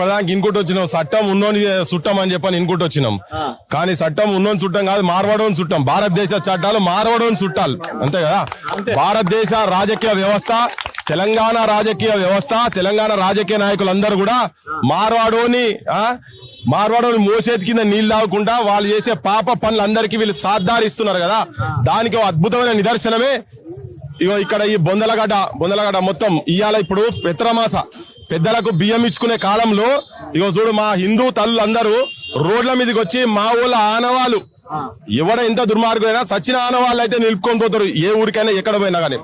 ఇప్పటిదానికి ఇన్కుట్ వచ్చినాం చట్టం ఉన్నోని చుట్టం అని చెప్పని ఇన్కుట్ వచ్చినాం. కానీ చట్టం ఉన్నోని చుట్టం కాదు, మార్వాడోని చుట్టం. భారతదేశ చట్టాలు మార్వాడోని చుట్టాలి, అంతే కదా. భారతదేశ రాజకీయ వ్యవస్థ, తెలంగాణ రాజకీయ వ్యవస్థ, తెలంగాణ రాజకీయ నాయకులందరూ కూడా మార్వాడోని మోసేతి కింద నీళ్ళు తాగకుండా వాళ్ళు చేసే పాప పనులందరికీ వీళ్ళు సాధారిస్తున్నారు కదా. దానికి అద్భుతమైన నిదర్శనమే ఇగో ఇక్కడ ఈ బొందలగడ్డ మొత్తం ఇవాళ ఇప్పుడు పెత్రమాస పెద్దలకు బియ్యం ఇచ్చుకునే కాలంలో ఇగో చూడు మా హిందూ తల్లులు అందరూ రోడ్ల మీదకి వచ్చి మా ఊళ్ళ ఆనవాళ్ళు ఎవడ ఎంత దుర్మార్గులైనా సచిన ఆనవాళ్ళు అయితే నిలుపుకొని పోతారు. ఏ ఊరికైనా ఎక్కడ పోయినా కానీ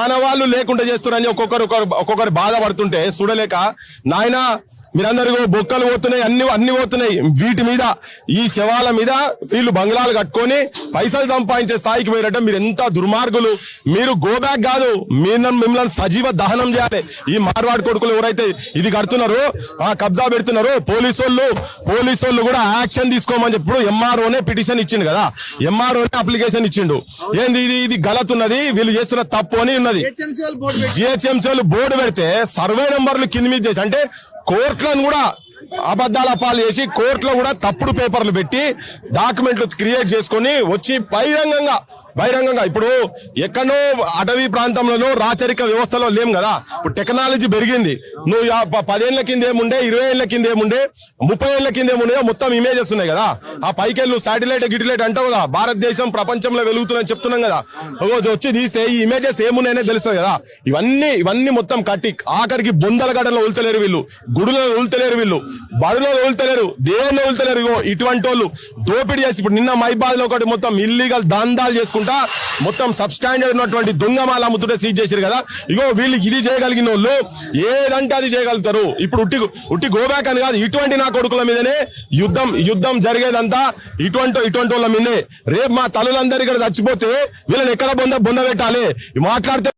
ఆనవాళ్ళు లేకుండా చేస్తారని ఒక్కొక్కరు బాధపడుతుంటే చూడలేక నాయనా మీరందరూ బొక్కలు పోతున్నాయి, అన్ని పోతున్నాయి. వీటి మీద ఈ శవాల మీద వీళ్ళు బంగ్లాలు కట్టుకొని పైసలు సంపాదించే స్థాయికి పోయినట్టు. మీరు ఎంత దుర్మార్గులు. మీరు గోబ్యాక్ కాదు, మిమ్మల్ని సజీవ దహనం చేయాలి. ఈ మార్వాడి కొడుకులు ఎవరైతే ఇది కడుతున్నారో కబ్జా పెడుతున్నారో పోలీసోళ్ళు కూడా యాక్షన్ తీసుకోమని చెప్పి ఎంఆర్ఓనే పిటిషన్ ఇచ్చిండు కదా. ఎంఆర్ఓనే అప్లికేషన్ ఇచ్చిండు. ఏంది ఇది గలత్ ఉన్నది, వీళ్ళు చేస్తున్న తప్పు అని ఉన్నది. జిహెచ్ఎంసీ వాళ్ళు బోర్డు పెడితే సర్వే నెంబర్లు కింద మీద చేసి అంటే కోర్టులను కూడా అబద్ధాల పాలు చేసి కోర్టులో కూడా తప్పుడు పేపర్లు పెట్టి డాక్యుమెంట్లు క్రియేట్ చేసుకొని వచ్చి బహిరంగంగా ఇప్పుడు ఎక్కడో అటవీ ప్రాంతంలోనూ రాచరిక వ్యవస్థలో లేం కదా. ఇప్పుడు టెక్నాలజీ పెరిగింది. నువ్వు 10 ఏళ్ల కింద ఏముండే, 20 ఏళ్ల కింద ఏముండే, 30 ఏళ్ల కింద ఏముండే మొత్తం ఇమేజెస్ ఉన్నాయి కదా. ఆ పైకెళ్ళు శాటిలైట్ గిటిలైట్ అంటావు కదా. భారతదేశం ప్రపంచంలో వెలుగుతుందని చెప్తున్నాం కదా. వచ్చి తీసే ఈ ఇమేజెస్ ఏమున్నాయనే తెలుస్తుంది కదా. ఇవన్నీ మొత్తం కట్టి ఆఖరికి బొందలగడ్డలో ఉల్తలేరు వీళ్ళు, గుడులో ఉల్తలేరు వీళ్ళు, బడులో ఉల్తలేరు, దేవుళ్ళు ఉల్తలేరు. ఇటువంటి వాళ్ళు దోపిడీ చేసి ఇప్పుడు నిన్న మైబాద్ లో ఒకటి మొత్తం ఇల్లీగల్ దందాలు చేసుకుంటా మొత్తం సబ్ స్టాండర్డ్ ఉన్నటువంటి దొంగమాల అమ్ముతుంటే సీజ్ చేశారు కదా. ఇగో వీళ్ళు ఇది చేయగలిగిన వాళ్ళు ఏదంటే అది చేయగలుగుతారు. ఇప్పుడు ఉట్టి గోబ్యాక్ అని కాదు, ఇటువంటి నా కొడుకుల మీదనే యుద్ధం జరిగేదంతా ఇటువంటి వాళ్ళ మీదే. రేపు మా తల్లులందరూ ఇక్కడ చచ్చిపోతే వీళ్ళని ఎక్కడ బొంద పెట్టాలి. మాట్లాడితే